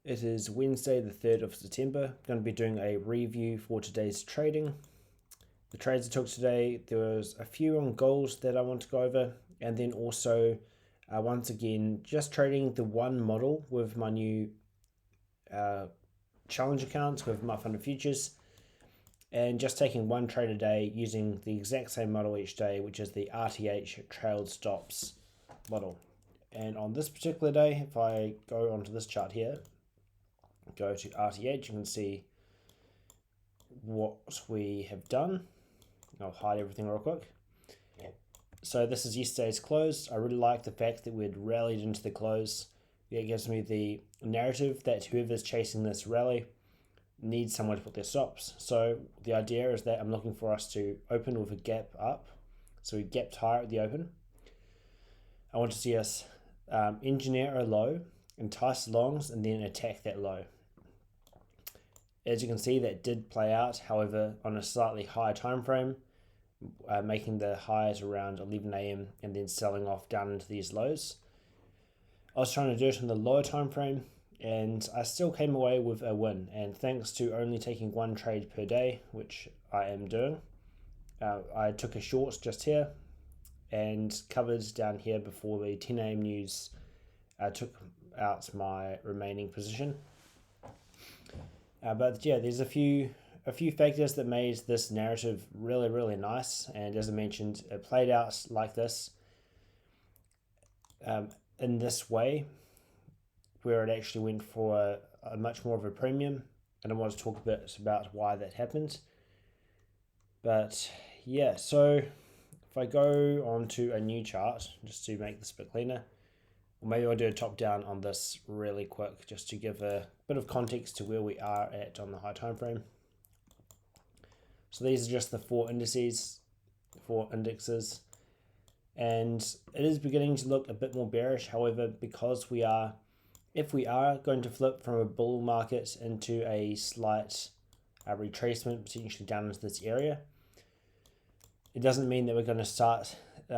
It is Wednesday the 3rd of September. I'm going to be doing a review for today's trading. The trades I took today, there was a few on goals that I want to go over, and then also once again just trading the one model with my new challenge accounts with my funded futures, and just taking one trade a day using the exact same model each day, which is the RTH trailed stops model. And on this particular day, if I go onto this chart here, go to RTH, you can see what we have done. I'll hide everything real quick. So this is yesterday's close. I really like the fact that we'd rallied into the close. It gives me the narrative that whoever's chasing this rally needs somewhere to put their stops. So the idea is that I'm looking for us to open with a gap up. So we gapped higher at the open. I want to see us engineer a low, entice longs, and then attack that low. As you can see, that did play out, however, on a slightly higher time frame, making the highs around 11 a.m. and then selling off down into these lows. I was trying to do it in the lower time frame, and I still came away with a win. And thanks to only taking one trade per day, which I am doing, I took a short just here and covered down here before the 10 a.m. news took out my remaining position. But yeah, there's a few factors that made this narrative really, really nice. And as I mentioned, it played out like this, in this way, where it actually went for a much more of a premium. And I want to talk a bit about why that happened. But yeah, so if I go on to a new chart, just to make this a bit cleaner, or maybe I'll do a top down on this really quick just to give a bit of context to where we are at on the high time frame. So these are just the four indexes, and it is beginning to look a bit more bearish. However, because if we are going to flip from a bull market into a slight retracement, potentially down into this area, it doesn't mean that we're going to start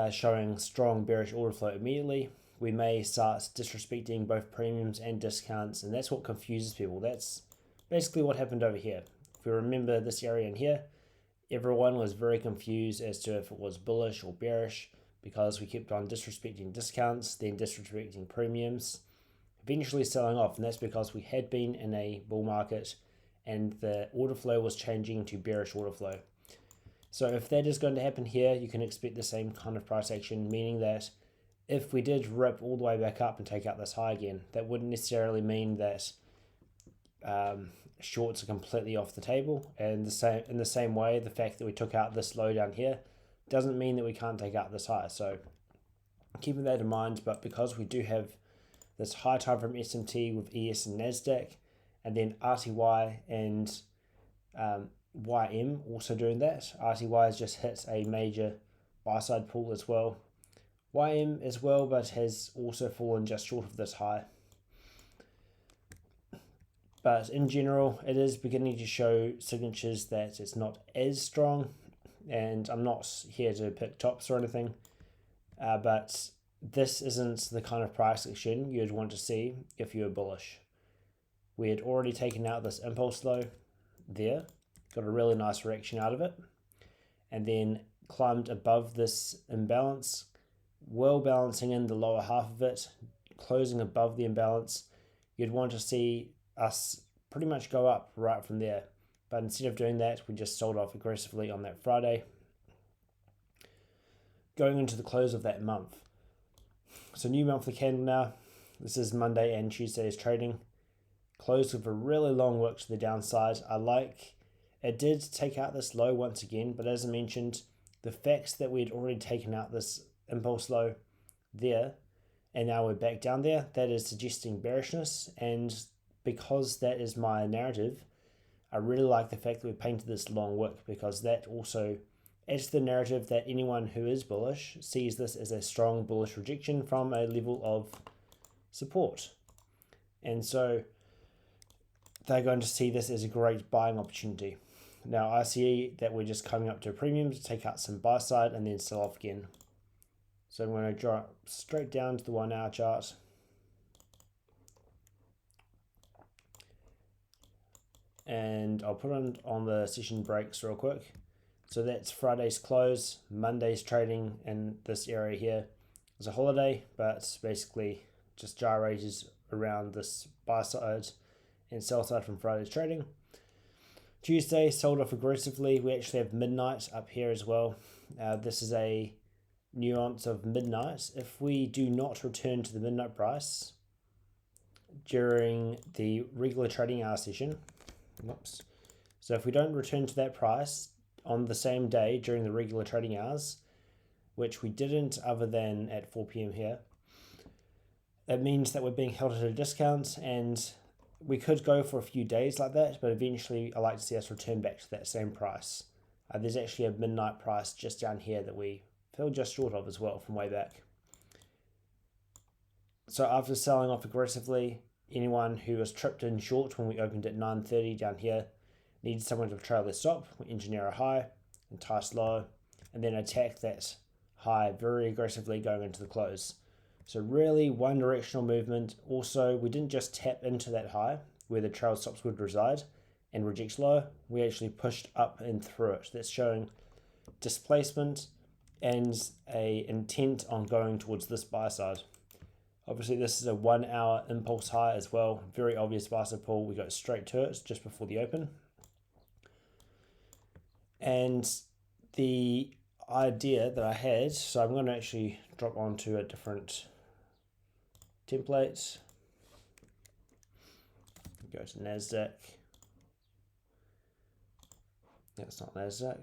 showing strong bearish order flow immediately. We may start disrespecting both premiums and discounts, and that's what confuses people. That's basically what happened over here. If we remember this area in here, everyone was very confused as to if it was bullish or bearish because we kept on disrespecting discounts, then disrespecting premiums, eventually selling off, and that's because we had been in a bull market and the order flow was changing to bearish order flow. So if that is going to happen here, you can expect the same kind of price action, meaning that if we did rip all the way back up and take out this high again, that wouldn't necessarily mean that shorts are completely off the table. And in the same way, the fact that we took out this low down here doesn't mean that we can't take out this high. So keeping that in mind, but because we do have this high time from SMT with ES and NASDAQ, and then RTY and YM also doing that. RTY has just hit a major buy side pull as well. YM as well, but has also fallen just short of this high. But in general, it is beginning to show signatures that it's not as strong, and I'm not here to pick tops or anything, but this isn't the kind of price action you'd want to see if you were bullish. We had already taken out this impulse low there, got a really nice reaction out of it, and then climbed above this imbalance, well balancing in the lower half of it, closing above the imbalance. You'd want to see us pretty much go up right from there, but instead of doing that, we just sold off aggressively on that Friday, going into the close of that month. So new monthly candle now. This is Monday and Tuesday's trading. Closed with a really long wick to the downside. It did take out this low once again, but as I mentioned, the fact that we'd already taken out this impulse low there, and now we're back down there, that is suggesting bearishness. And because that is my narrative, I really like the fact that we painted this long wick, because that also adds to the narrative that anyone who is bullish sees this as a strong bullish rejection from a level of support. And so they're going to see this as a great buying opportunity. Now I see that we're just coming up to a premium to take out some buy side and then sell off again. So I'm going to drop straight down to the 1 hour chart. and I'll put on the session breaks real quick. So that's Friday's close, Monday's trading in this area here is a holiday, but basically just gyrated around this buy side and sell side from Friday's trading. Tuesday sold off aggressively. We actually have midnight up here as well. This is a nuance of midnight. If we do not return to the midnight price during the regular trading hour session, so if we don't return to that price on the same day during the regular trading hours, which we didn't other than at 4 p.m. here, that means that we're being held at a discount, and we could go for a few days like that, but eventually I like to see us return back to that same price. There's actually a midnight price just down here that we fell just short of as well from way back. So after selling off aggressively, anyone who was tripped in short when we opened at 9:30 down here needed someone to trail their stop. We engineer a high, entice low, and then attack that high very aggressively going into the close. So really one directional movement. Also, we didn't just tap into that high where the trail stops would reside and reject low. We actually pushed up and through it. That's showing displacement and a intent on going towards this buy side. Obviously, this is a 1 hour impulse high as well. Very obvious buy side pull. We go straight to it just before the open. And the idea that I had, so I'm going to actually drop onto a different template. Go to NASDAQ. That's not NASDAQ.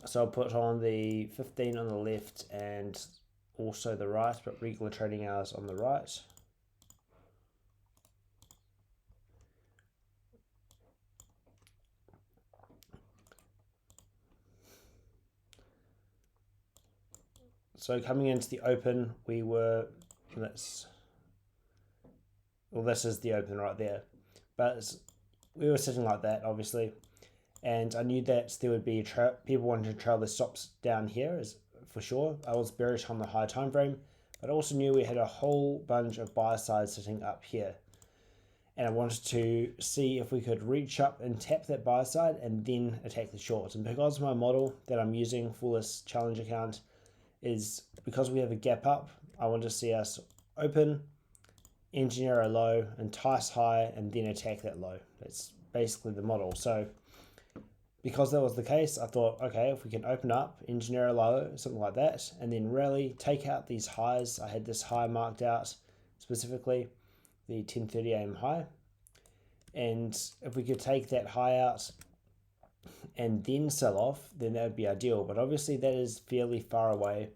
So I'll put on the 15 on the left and also the right, but regular trading hours on the right. So coming into the open, we were, this is the open right there, but we were sitting like that, obviously, and I knew that there would be people wanting to trail the stops down here, is for sure. I was bearish on the high time frame, but I also knew we had a whole bunch of buy sides sitting up here, and I wanted to see if we could reach up and tap that buy side and then attack the short. And because my model that I'm using for this challenge account is because we have a gap up, I want to see us open, engineer a low, entice high, and then attack that low. That's basically the model. So because that was the case, I thought, okay, if we can open up, engineer a low, something like that, and then rally, take out these highs. I had this high marked out specifically, the 10:30 a.m. high. And if we could take that high out and then sell off, then that would be ideal. But obviously that is fairly far away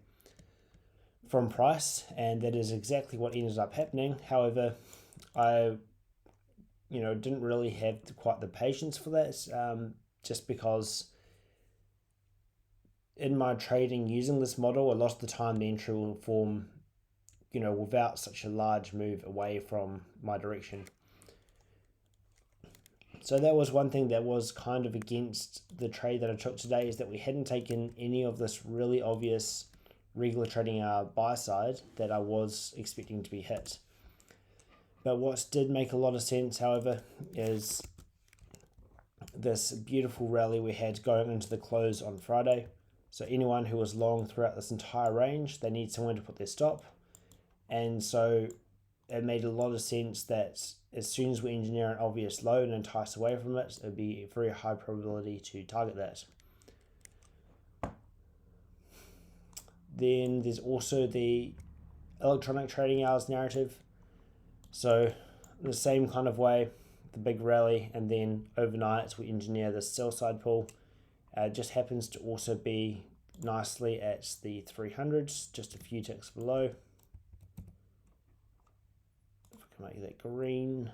from price, and that is exactly what ended up happening. However, I didn't really have quite the patience for that, just because in my trading using this model, a lot of the time the entry will form without such a large move away from my direction. So that was one thing that was kind of against the trade that I took today, is that we hadn't taken any of this really obvious regular trading hour buy side that I was expecting to be hit. But what did make a lot of sense, however, is this beautiful rally we had going into the close on Friday. So anyone who was long throughout this entire range, they need somewhere to put their stop. And so it made a lot of sense that as soon as we engineer an obvious low and entice away from it, it would be a very high probability to target that. Then there's also the electronic trading hours narrative. So in the same kind of way, the big rally, and then overnight we engineer the sell side pull. It just happens to also be nicely at the 300s, just a few ticks below. If I can make that green.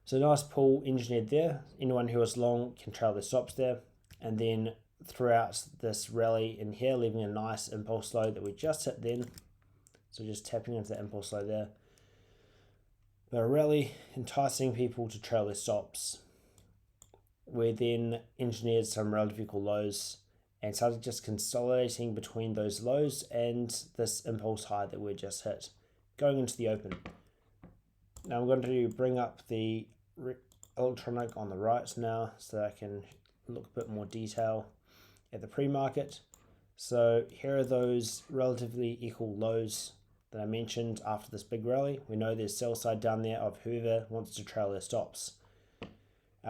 So nice pull engineered there. Anyone who is long can trail their stops there. And then throughout this rally in here, leaving a nice impulse low that we just hit then. So just tapping into that impulse low there. But a rally enticing people to trail their stops. We then engineered some relative equal lows and started just consolidating between those lows and this impulse high that we just hit, going into the open. Now I'm going to bring up the electronic on the right now so that I can look a bit more detail at the pre-market. So here are those relatively equal lows that I mentioned after this big rally. We know there's sell side down there of whoever wants to trail their stops.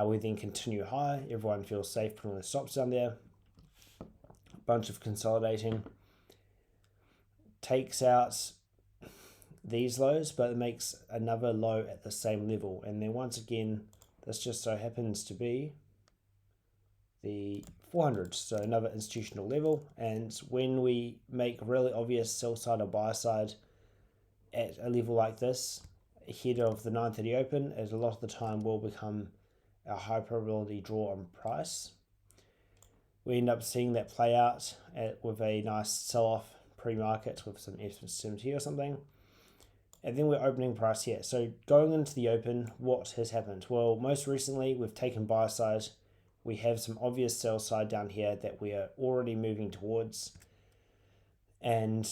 We then continue high. Everyone feels safe putting their stops down there. A bunch of consolidating. Takes out these lows, but it makes another low at the same level. And then once again, this just so happens to be the 400, so another institutional level. And when we make really obvious sell side or buy side at a level like this, ahead of the 9:30 open, it a lot of the time will become a high probability draw on price. We end up seeing that play out with a nice sell-off pre-market with some SMT or something. And then we're opening price here. So going into the open, what has happened? Well, most recently, we've taken buy side. We have some obvious sell side down here that we are already moving towards. And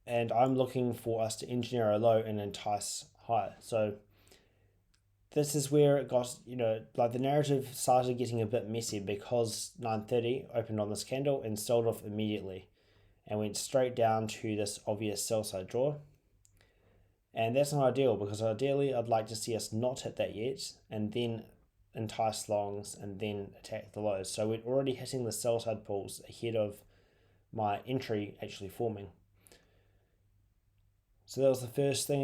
I'm looking for us to engineer a low and entice high. So this is where it got, like the narrative started getting a bit messy because 9:30 opened on this candle and sold off immediately and went straight down to this obvious sell side draw. And that's not ideal because ideally I'd like to see us not hit that yet and then entice longs and then attack the lows. So we're already hitting the sell side pulls ahead of my entry actually forming. So that was the first thing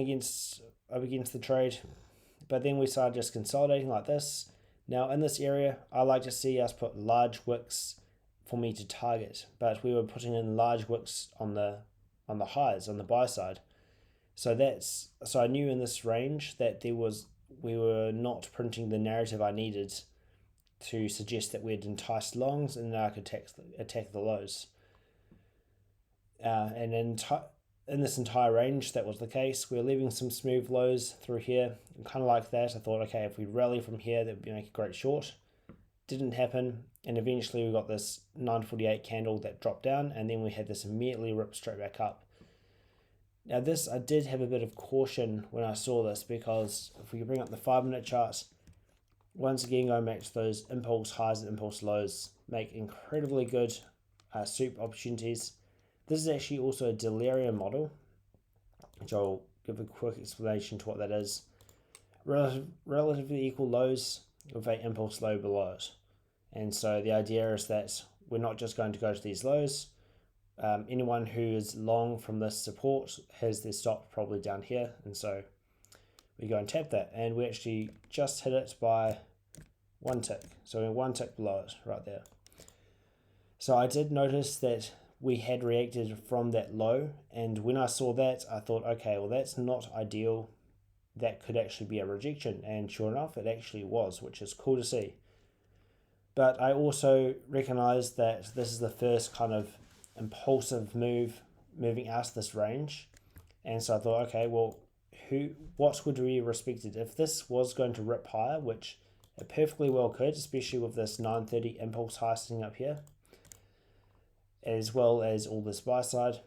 up against the trade. But then we started just consolidating like this. Now in this area, I like to see us put large wicks for me to target, but we were putting in large wicks on the highs on the buy side. So I knew in this range that we were not printing the narrative I needed to suggest that we'd enticed longs and then I could attack the lows. And in this entire range, that was the case. We were leaving some smooth lows through here, kind of like that. I thought, okay, if we rally from here, that would make a great short. Didn't happen, and eventually we got this 948 candle that dropped down, and then we had this immediately rip straight back up. Now this, I did have a bit of caution when I saw this, because if we bring up the 5-minute chart, once again going back to those impulse highs and impulse lows, make incredibly good soup opportunities. This is actually also a delirium model, which I'll give a quick explanation to what that is. Relatively equal lows with an impulse low below it. And so the idea is that we're not just going to go to these lows. Anyone who is long from this support has their stop probably down here. And so we go and tap that. And we actually just hit it by one tick. So we're one tick below it right there. So I did notice that we had reacted from that low, and when I saw that, I thought, okay, well, that's not ideal. That could actually be a rejection, and sure enough, it actually was, which is cool to see. But I also recognized that this is the first kind of impulsive moving out of this range, and so I thought, okay, well, what would we have respected if this was going to rip higher, which it perfectly well could, especially with this 9:30 impulse high sitting up here, as well as all this buy side.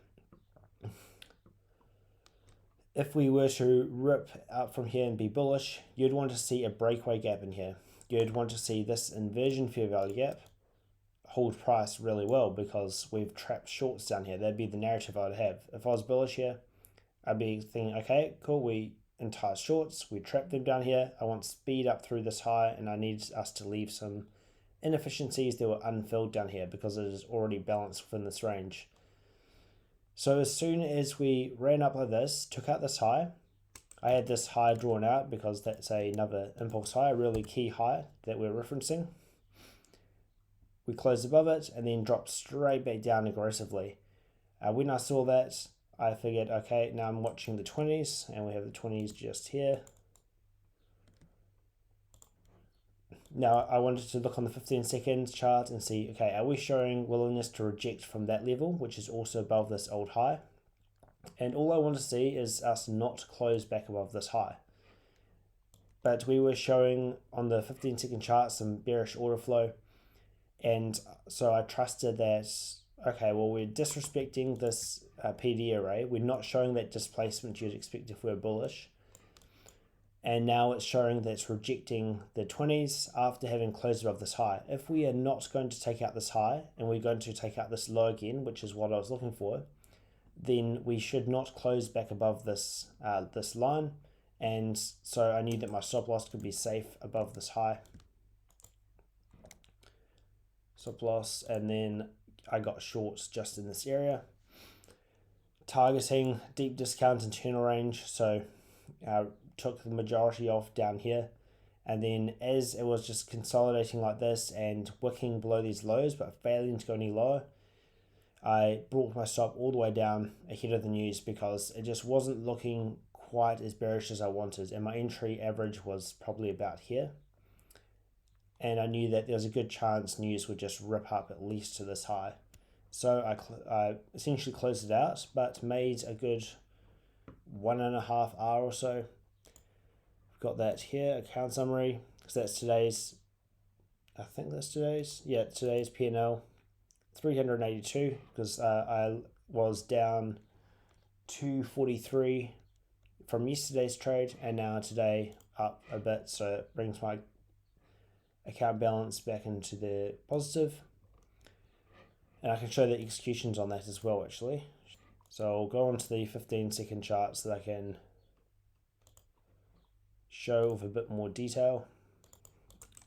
If we were to rip out from here and be bullish, you'd want to see a breakaway gap in here. You'd want to see this inversion fair value gap hold price really well because we've trapped shorts down here. That'd be the narrative I'd have. If I was bullish here, I'd be thinking, okay, cool, we entice shorts, we trap them down here. I want speed up through this high, and I need us to leave some inefficiencies that were unfilled down here because it is already balanced within this range. So as soon as we ran up like this, took out this high, I had this high drawn out because that's another impulse high, a really key high that we're referencing. We closed above it and then dropped straight back down aggressively. When I saw that, I figured, okay, now I'm watching the 20s, and we have the 20s just here. Now I wanted to look on the 15-second chart and see, okay, are we showing willingness to reject from that level, which is also above this old high? And all I want to see is us not close back above this high. but we were showing on the 15-second chart some bearish order flow, and so I trusted that, okay, well, we're disrespecting this PD array, we're not showing that displacement you'd expect if we're bullish, and now it's showing that it's rejecting the 20s after having closed above this high. If we are not going to take out this high and we're going to take out this low again, which is what I was looking for, then we should not close back above this this line, and so I knew that my stop loss could be safe above this high. Stop loss, and then I got shorts just in this area, targeting deep discount internal range, so took the majority off down here, and then as it was just consolidating like this and wicking below these lows but failing to go any lower, I brought my stop all the way down ahead of the news because it just wasn't looking quite as bearish as I wanted, and my entry average was probably about here, and I knew that there was a good chance news would just rip up at least to this high. So I essentially closed it out, but made a good 1.5 hour or so. Got that here, account summary, because that's today's, I think that's today's, yeah, today's P&L, 382, because I was down 243 from yesterday's trade, and now today up a bit, so it brings my account balance back into the positive, and I can show the executions on that as well actually. So I'll go on to the 15-second chart so that I can show with a bit more detail.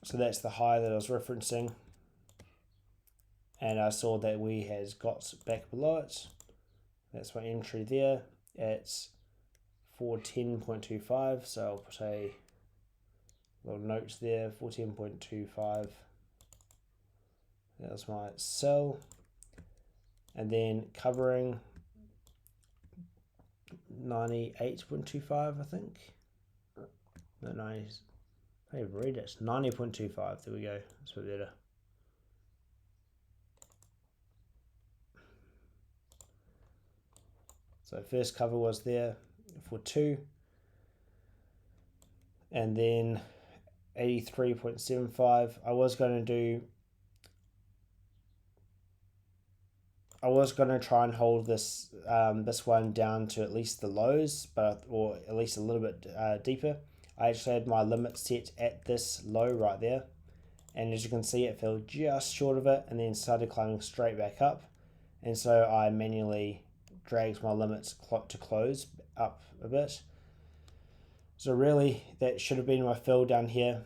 So that's the high that I was referencing, and I saw that we had got back below it. That's my entry there at 410.25, so I'll put a little note there, 410.25. That was my sell, and then covering 98.25, I think. No, 90. I can't even read it. 90.25. There we go. That's a bit better. So first cover was there for 2, and then 83.75. I was going to try and hold this this one down to at least the lows, or at least a little bit deeper. I actually had my limit set at this low right there, and as you can see, it fell just short of it and then started climbing straight back up, and so I manually dragged my limits to close up a bit. So really that should have been my fill down here,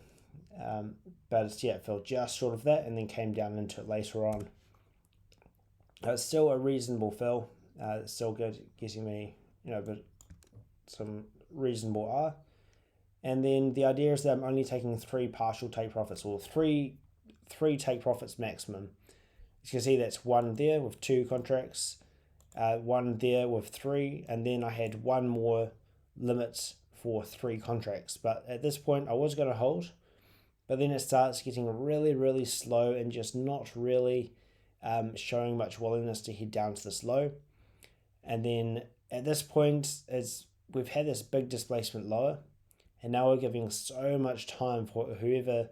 but yeah, it fell just short of that and then came down into it later on. It's still a reasonable fill. It's still good, getting me, but some reasonable R. And then the idea is that I'm only taking 3 partial take profits, or three take profits maximum. As you can see, that's 1 there with 2 contracts, 1 there with 3, and then I had 1 more limit for 3 contracts. But at this point, I was going to hold, but then it starts getting really, really slow and just not really showing much willingness to head down to this low. And then at this point, we've had this big displacement lower, and now we're giving so much time for whoever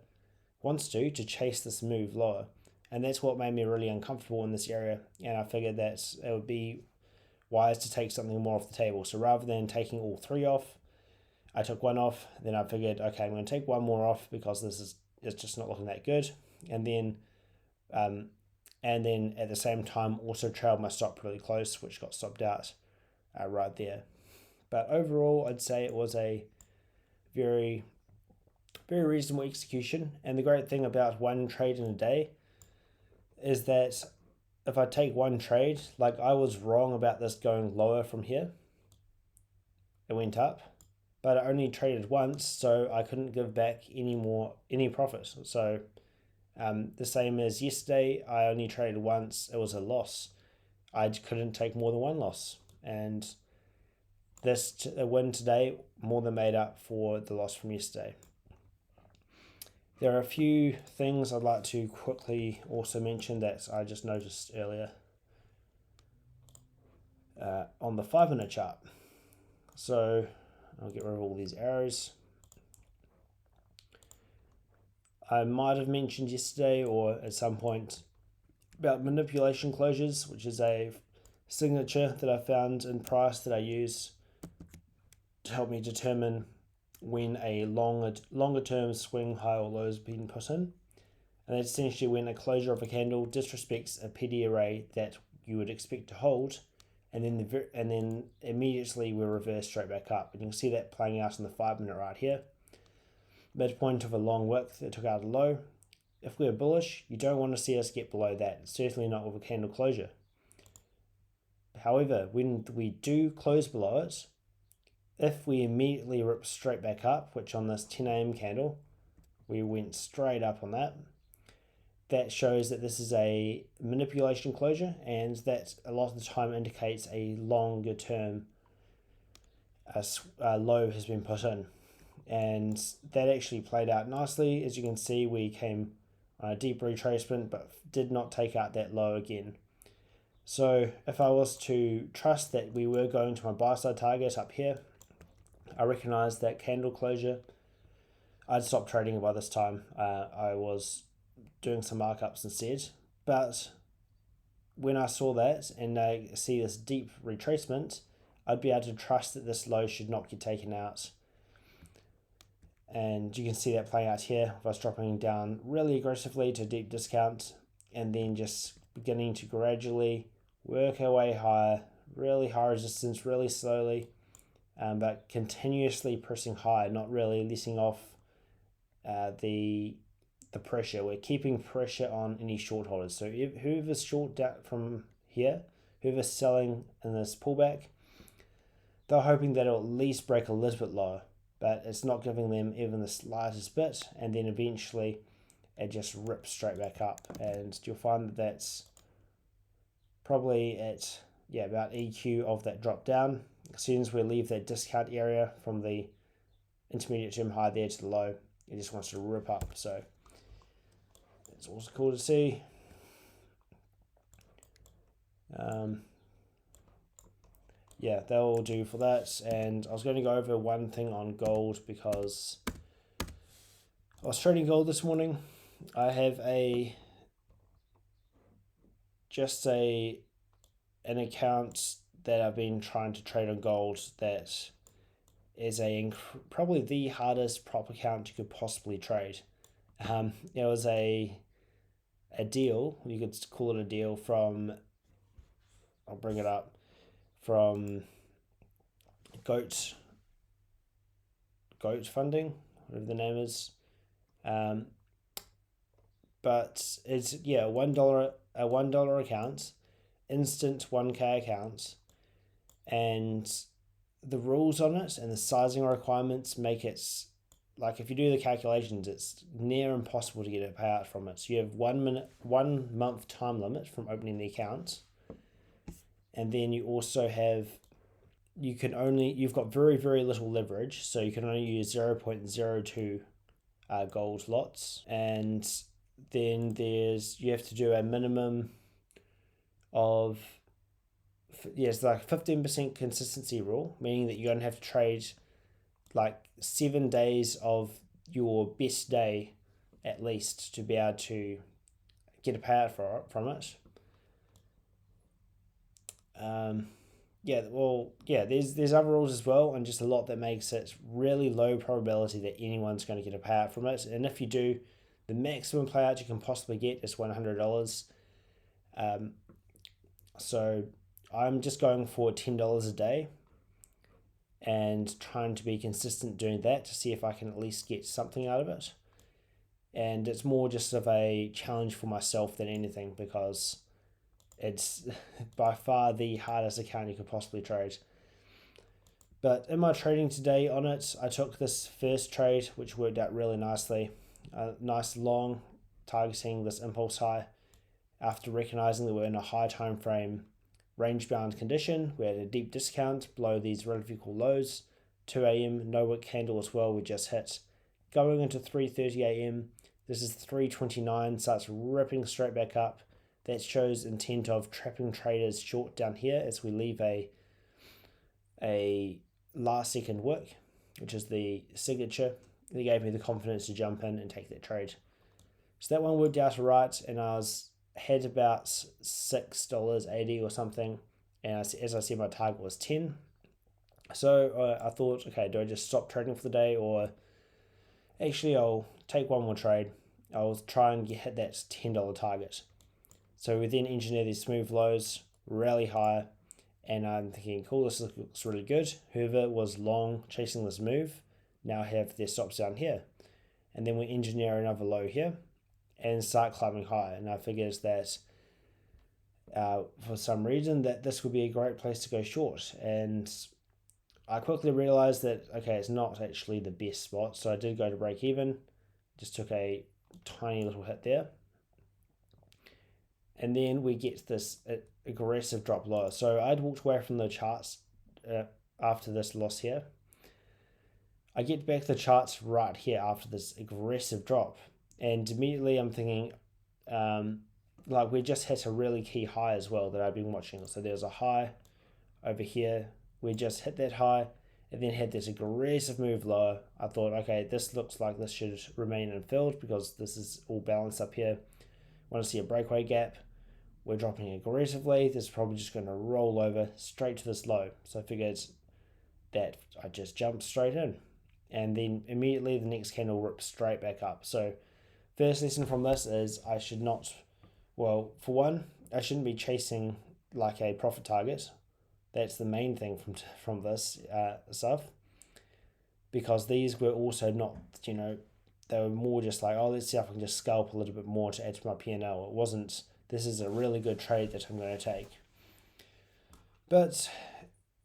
wants to chase this move lower. And that's what made me really uncomfortable in this area. And I figured that it would be wise to take something more off the table. So rather than taking all 3 off, I took 1 off. Then I figured, okay, I'm going to take 1 more off because it's just not looking that good. And then at the same time also trailed my stop really close, which got stopped out right there. But overall, I'd say it was a very, very reasonable execution. And the great thing about 1 trade in a day is that if I take 1 trade, like I was wrong about this going lower from here. It went up, but I only traded once, so I couldn't give back any profit. So the same as yesterday, I only traded once. It was a loss. I couldn't take more than 1 loss, and this win today more than made up for the loss from yesterday. There are a few things I'd like to quickly also mention that I just noticed earlier on the 5-minute chart. So I'll get rid of all these arrows. I might have mentioned yesterday or at some point about manipulation closures, which is a signature that I found in price that I use to help me determine when a longer term swing high or low has been put in. And that's essentially when a closure of a candle disrespects a PD array that you would expect to hold, and then immediately we reverse straight back up. And you can see that playing out in the 5-minute right here. Midpoint of a long wick that took out a low. If we're bullish, you don't want to see us get below that, certainly not with a candle closure. However, when we do close below it, if we immediately rip straight back up, which on this 10 a.m. candle, we went straight up on that, that shows that this is a manipulation closure, and that a lot of the time indicates a longer term low has been put in. And that actually played out nicely. As you can see, we came on a deep retracement but did not take out that low again. So if I was to trust that we were going to my buy side target up here, I recognize that candle closure, I'd stop trading by this time. I was doing some markups instead. But when I saw that and I see this deep retracement, I'd be able to trust that this low should not get taken out. And you can see that playing out here with us dropping down really aggressively to deep discount and then just beginning to gradually work our way higher, really high resistance, really slowly, but continuously pressing high, not really letting off the pressure. We're keeping pressure on any short holders. So whoever's short down from here, whoever's selling in this pullback, they're hoping that it'll at least break a little bit lower, but it's not giving them even the slightest bit, and then eventually it just rips straight back up. And you'll find that that's probably at about EQ of that drop down. As soon as we leave that discount area from the intermediate term high there to the low, it just wants to rip up. So it's also cool to see. They'll do for that. And I was going to go over one thing on gold because I was trading gold this morning. I have an account that I've been trying to trade on gold that is probably the hardest prop account you could possibly trade. It was a deal, you could call it a deal from, I'll bring it up, from Goat Funding, whatever the name is. But it's a $1 account, instant 1K account, and the rules on it and the sizing requirements make it like, if you do the calculations, it's near impossible to get a payout from it. So you have 1 month time limit from opening the account, and then you also have you've got very, very little leverage, so you can only use 0.02 gold lots, and then you have to do a minimum of it's like 15% consistency rule, meaning that you're going to have to trade like 7 days of your best day at least to be able to get a payout from it. There's other rules as well, and just a lot that makes it really low probability that anyone's going to get a payout from it. And if you do, the maximum payout you can possibly get is $100. So I'm just going for $10 a day and trying to be consistent doing that to see if I can at least get something out of it. And it's more just of a challenge for myself than anything, because it's by far the hardest account you could possibly trade. But in my trading today on it, I took this first trade, which worked out really nicely. A nice long, targeting this impulse high. After recognizing that we're in a high time frame range bound condition, we had a deep discount below these relatively cool lows. 2 a.m. no wick candle as well, we just hit. Going into 3:30 a.m. this is 3:29, starts ripping straight back up. That shows intent of trapping traders short down here as we leave a last second wick, which is the signature. They gave me the confidence to jump in and take that trade. So that one worked out right, and had about $6.80 or something, and as I said, my target was 10. So I thought, okay, do I just stop trading for the day, or actually I'll take one more trade. I'll try and hit that $10 target. So we then engineer these smooth lows, rally higher, and I'm thinking, cool, this looks really good. Whoever was long chasing this move now have their stops down here. And then we engineer another low here and start climbing higher. And I figured that for some reason that this would be a great place to go short. And I quickly realized that, okay, it's not actually the best spot. So I did go to break even, just took a tiny little hit there. And then we get this aggressive drop lower. So I'd walked away from the charts after this loss here. I get back the charts right here after this aggressive drop. And immediately I'm thinking, like we just hit a really key high as well that I've been watching. So there's a high over here. We just hit that high and then had this aggressive move lower. I thought, okay, this looks like this should remain unfilled because this is all balanced up here. Want to see a breakaway gap. We're dropping aggressively. This is probably just going to roll over straight to this low. So I figured that I just jumped straight in. And then immediately the next candle rips straight back up. So first lesson from this is I should not, well, for one, I shouldn't be chasing like a profit target. That's the main thing from this stuff. Because these were also not, they were more just like, oh, let's see if I can just scalp a little bit more to add to my P&L. It wasn't, this is a really good trade that I'm going to take. But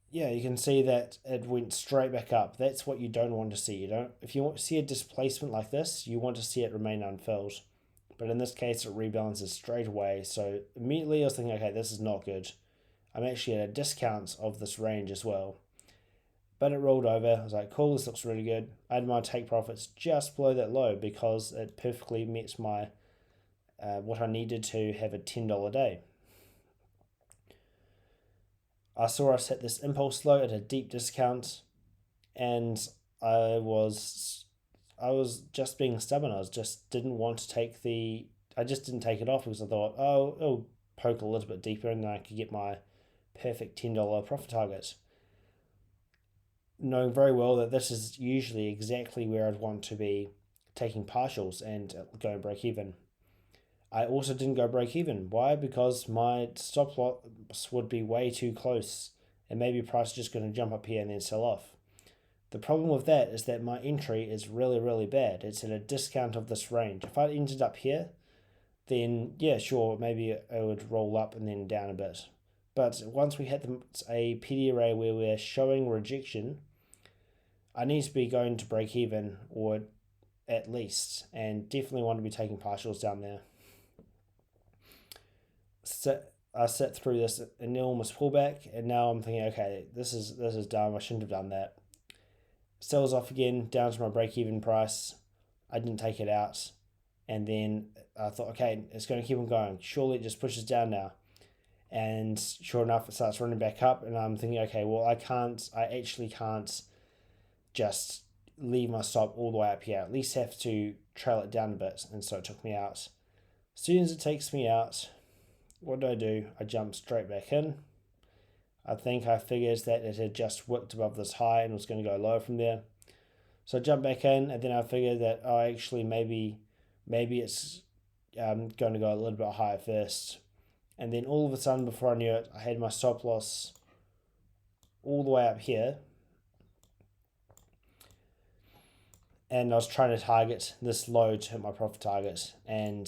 yeah, you can see that it went straight back up. That's what you don't want to see. If you want to see a displacement like this, you want to see it remain unfilled. But in this case, it rebalances straight away. So immediately I was thinking, okay, this is not good. I'm actually at a discount of this range as well. But it rolled over. I was like, cool, this looks really good. I had my take profits just below that low because it perfectly met my what I needed to have a $10 day. I saw us hit this impulse low at a deep discount, and I was just being stubborn. I just didn't want to take I just didn't take it off because I thought, oh, it'll poke a little bit deeper and then I could get my perfect $10 profit target. Knowing very well that this is usually exactly where I'd want to be taking partials and going break even. I also didn't go break even. Why? Because my stop loss would be way too close and maybe price is just going to jump up here and then sell off. The problem with that is that my entry is really, really bad. It's at a discount of this range. If I ended up here, then yeah, sure, maybe it would roll up and then down a bit. But once we hit a PD array where we're showing rejection, I need to be going to break even or at least, and definitely want to be taking partials down there. I sit through this enormous pullback, and now I'm thinking, okay, this is dumb. I shouldn't have done that. Sells off again down to my break-even price. I didn't take it out, and then I thought, okay, it's going to keep on going. Surely it just pushes down now, and sure enough, it starts running back up, and I'm thinking, okay, well, I actually can't just leave my stop all the way up here. I at least have to trail it down a bit, and so it took me out. As soon as it takes me out, what do? I jump straight back in. I think I figured that it had just wicked above this high and was going to go lower from there. So I jumped back in, and then I figured that, oh, actually maybe it's going to go a little bit higher first. And then all of a sudden, before I knew it, I had my stop loss all the way up here. And I was trying to target this low to hit my profit target. And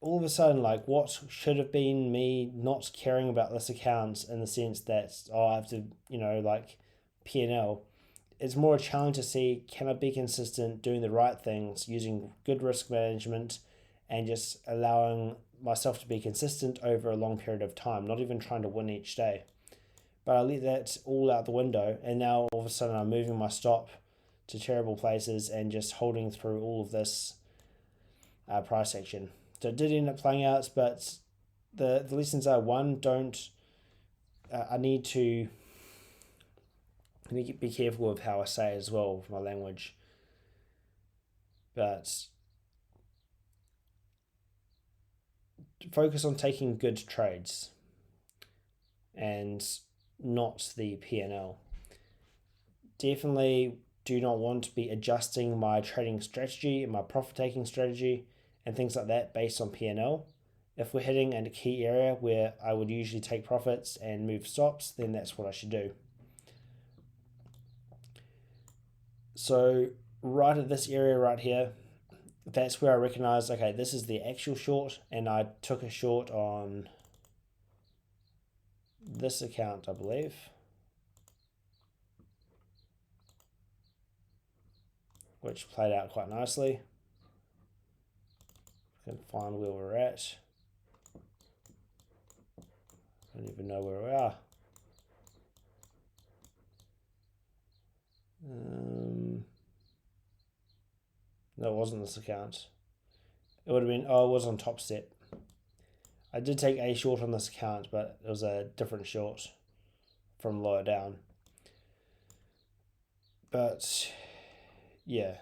all of a sudden, like, what should have been me not caring about this account in the sense that, oh, I have to, like P&L, it's more a challenge to see, can I be consistent doing the right things, using good risk management, and just allowing myself to be consistent over a long period of time, not even trying to win each day. But I let that all out the window, and now all of a sudden I'm moving my stop to terrible places and just holding through all of this price action. So it did end up playing out, but the lessons are, one, I need to be careful with how I say it as well with my language. But focus on taking good trades and not the P&L. Definitely do not want to be adjusting my trading strategy and my profit taking strategy and things like that based on P&L. If we're hitting in a key area where I would usually take profits and move stops, then that's what I should do. So right at this area right here, that's where I recognize, okay, this is the actual short, and I took a short on this account, I believe, which played out quite nicely. I can find where we're at. I don't even know where we are. No, it wasn't this account. It would have been, oh, it was on top step. I did take a short on this account, but it was a different short from lower down. But yeah.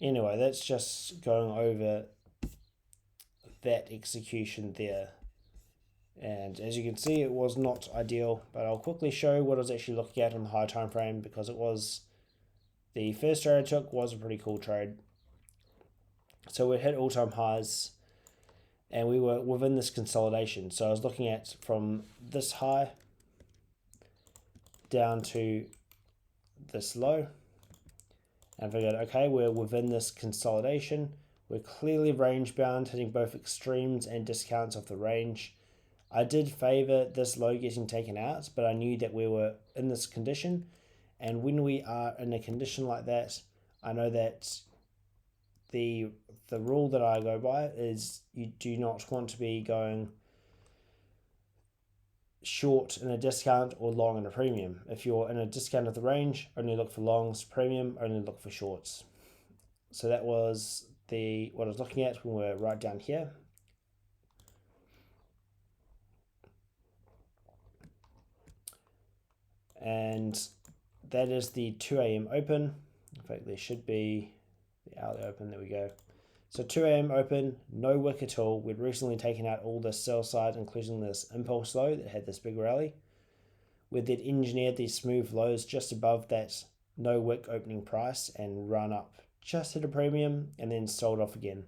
Anyway, that's just going over that execution there. And as you can see, it was not ideal, but I'll quickly show what I was actually looking at on the high time frame, because it was the first trade I took was a pretty cool trade. So we hit all-time highs and we were within this consolidation. So I was looking at from this high down to this low, and I figured, okay, we're within this consolidation. We're clearly range bound, hitting both extremes and discounts of the range. I did favor this low getting taken out, but I knew that we were in this condition. And when we are in a condition like that, I know that the rule that I go by is you do not want to be going short in a discount or long in a premium. If you're in a discount of the range, only look for longs. Premium, only look for shorts. So that was what I was looking at when we're right down here. And that is the 2 a.m. open. In fact, there should be the hourly open. There we go. So 2 a.m. open, no wick at all. We'd recently taken out all the sell side, including this impulse low that had this big rally. We'd then engineered these smooth lows just above that no wick opening price and run up just at a premium and then sold off again.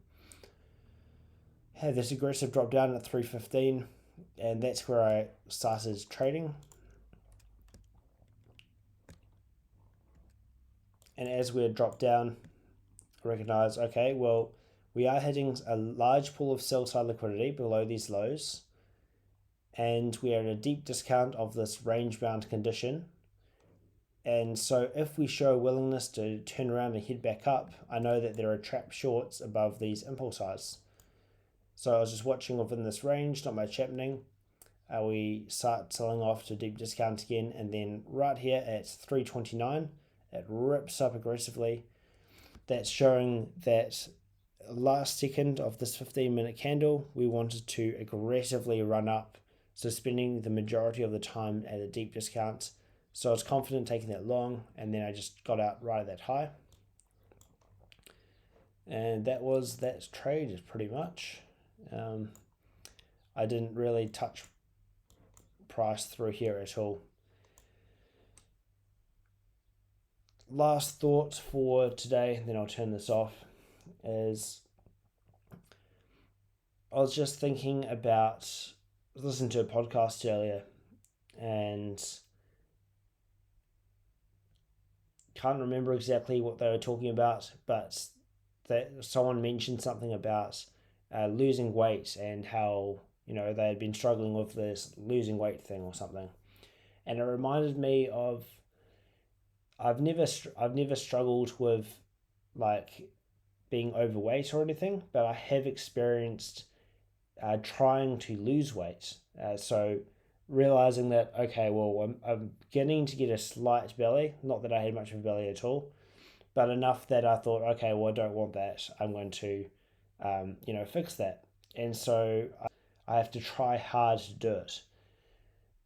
Had this aggressive drop down at 315, and that's where I started trading. And as we dropped down, I recognize, okay, well, we are hitting a large pool of sell side liquidity below these lows, and we are in a deep discount of this range bound condition. And so if we show willingness to turn around and head back up, I know that there are trap shorts above these impulse highs. So I was just watching within this range, not much happening. We start selling off to deep discount again, and then right here at 329, it rips up aggressively. That's showing that last second of this 15-minute candle, we wanted to aggressively run up, so spending the majority of the time at a deep discount. So I was confident taking that long, and then I just got out right at that high. And that was that trade pretty much. I didn't really touch price through here at all. Last thought for today, then I'll turn this off, is I was just thinking about, listening to a podcast earlier, and can't remember exactly what they were talking about, but that someone mentioned something about losing weight and how they had been struggling with this losing weight thing or something, and it reminded me of I've never struggled with like being overweight or anything, but I have experienced trying to lose weight. So realizing that, okay, well, I'm getting to get a slight belly, not that I had much of a belly at all, but enough that I thought, okay, well, I don't want that. I'm going to, fix that. And so I have to try hard to do it.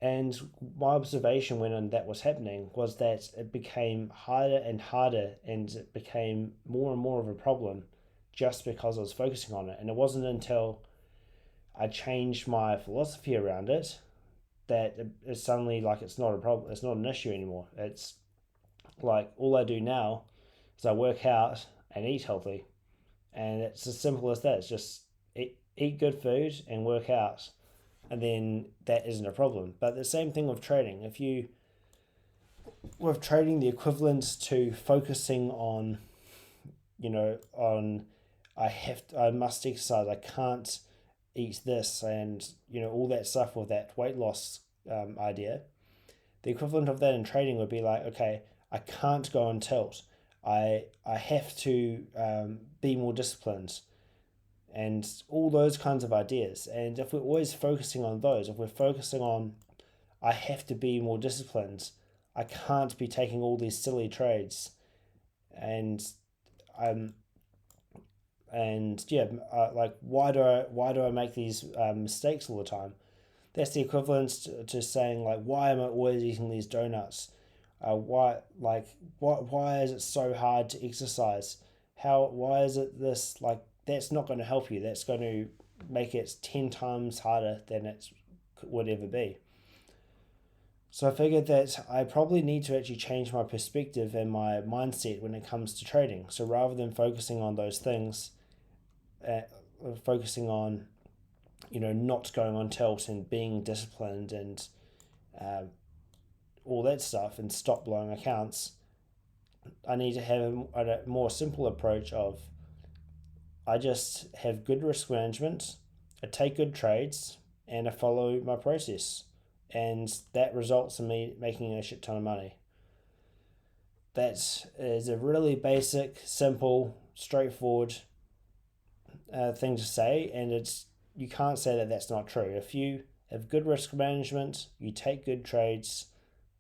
And my observation when that was happening was that it became harder and harder, and it became more and more of a problem just because I was focusing on it. And it wasn't until I changed my philosophy around it that it's suddenly like it's not a problem, it's not an issue anymore. It's like all I do now is I work out and eat healthy, and it's as simple as that. It's just eat good food and work out, and then that isn't a problem. But the same thing with trading. If you with trading, the equivalent to focusing on, on I must exercise, I can't eat this, and all that stuff with that weight loss idea. The equivalent of that in trading would be like, okay, I can't go on tilt. I have to be more disciplined, and all those kinds of ideas. And if we're always focusing on those, if we're focusing on, I have to be more disciplined, I can't be taking all these silly trades, and um, yeah, like why do I make these mistakes all the time? That's the equivalent to saying like, why am I always eating these donuts? Why is it so hard to exercise? Why is it this, like, that's not going to help you. That's going to make it 10 times harder than it would ever be. So I figured that I probably need to actually change my perspective and my mindset when it comes to trading. So rather than focusing on those things, uh, focusing on not going on tilt and being disciplined and uh, all that stuff, and stop blowing accounts, I need to have a more simple approach of, I just have good risk management, I take good trades, and I follow my process. And that results in me making a shit ton of money. That is a really basic, simple, straightforward thing to say, and you can't say that that's not true. If you have good risk management, you take good trades,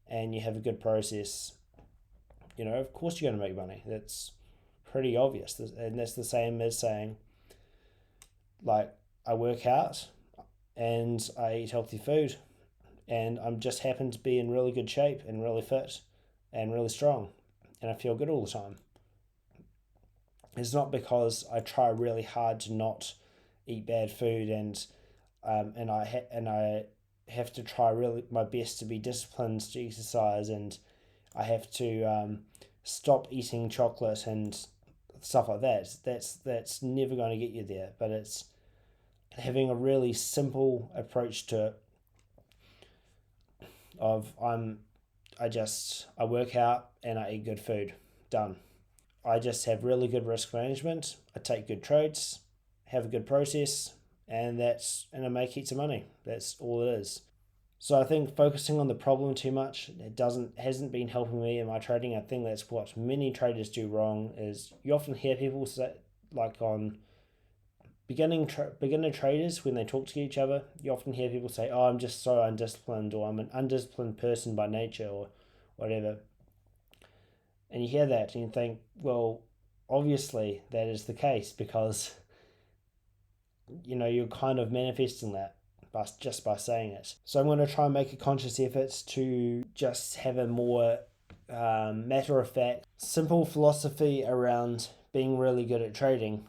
and you have a good process, of course you're going to make money. That's pretty obvious. And that's the same as saying, like, I work out and I eat healthy food, and I'm just happen to be in really good shape and really fit and really strong, and I feel good all the time. It's not because I try really hard to not eat bad food, and I have to try really my best to be disciplined to exercise, and I have to stop eating chocolate and stuff like that. That's never going to get you there. But it's having a really simple approach to it. I work out and I eat good food. Done. I just have really good risk management. I take good trades, have a good process, and I make heaps of money. That's all it is. So I think focusing on the problem too much, it doesn't hasn't been helping me in my trading. I think that's what many traders do wrong. Is you often hear people say, like, on beginner traders, when they talk to each other, you often hear people say, "Oh, I'm just so undisciplined," or "I'm an undisciplined person by nature," or whatever. And you hear that and you think, well, obviously that is the case, because you're kind of manifesting that just by saying it. So I'm going to try and make a conscious effort to just have a more matter of fact, simple philosophy around being really good at trading,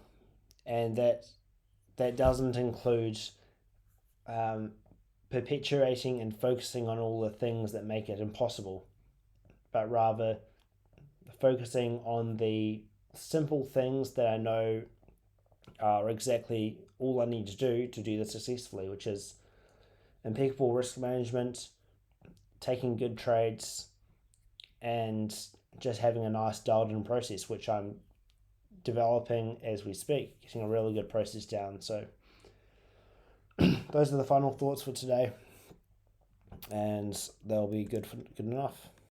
and that doesn't include um, perpetuating and focusing on all the things that make it impossible, but rather focusing on the simple things that I know are exactly all I need to do this successfully, which is impeccable risk management, taking good trades, and just having a nice dialed in process, which I'm developing as we speak, getting a really good process down. So those are the final thoughts for today, and they'll be good enough.